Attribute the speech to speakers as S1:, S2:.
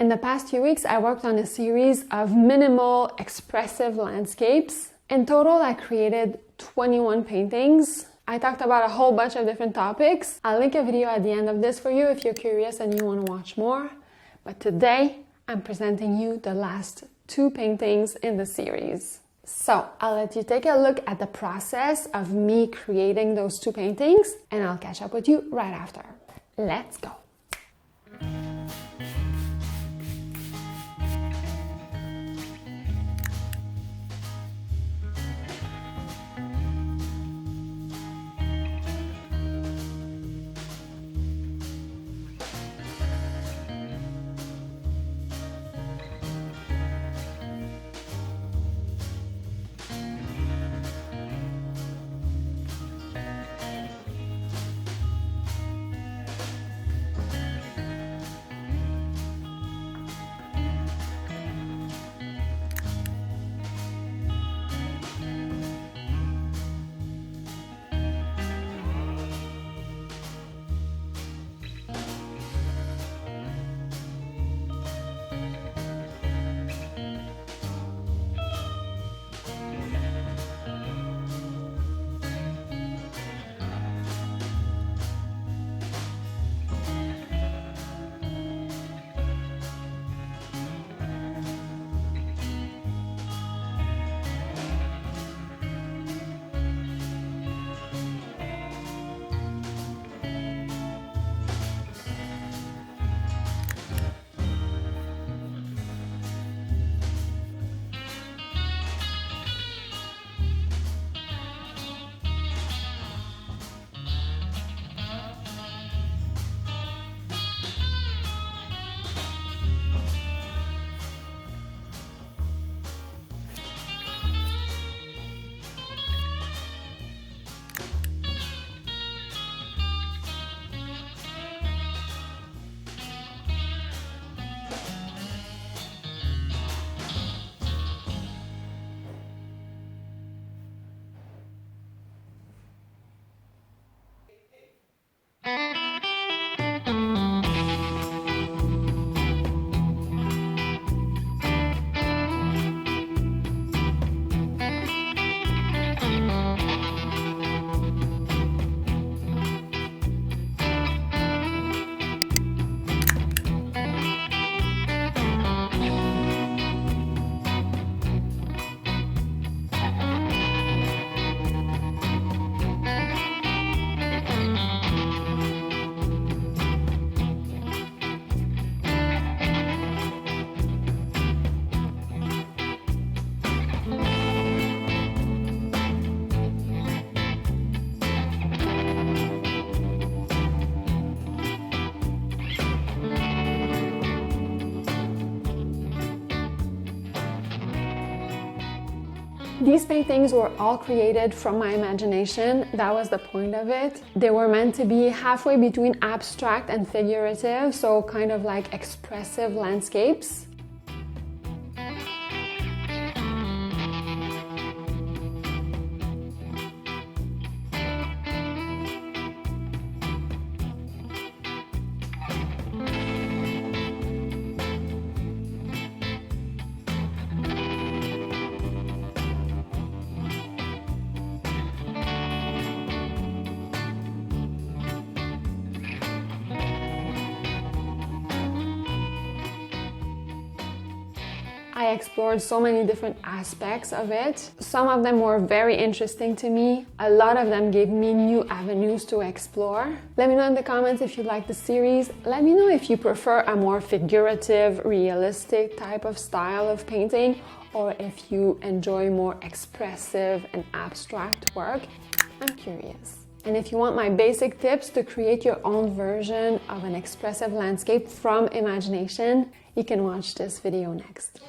S1: In the past few weeks, I worked on a series of minimal, expressive landscapes. In total, I created 21 paintings. I talked about a whole bunch of different topics. I'll link a video at the end of this for you if you're curious and you want to watch more. But today, I'm presenting you the last 2 paintings in the series. So I'll let you take a look at the process of me creating those 2 paintings, and I'll catch up with you right after. Let's go. These paintings were all created from my imagination. That was the point of it. They were meant to be halfway between abstract and figurative, so kind of like expressive landscapes. I explored so many different aspects of it. Some of them were very interesting to me. A lot of them gave me new avenues to explore. Let me know in the comments if you like the series. Let me know if you prefer a more figurative, realistic type of style of painting, or if you enjoy more expressive and abstract work. I'm curious. And if you want my basic tips to create your own version of an expressive landscape from imagination, you can watch this video next.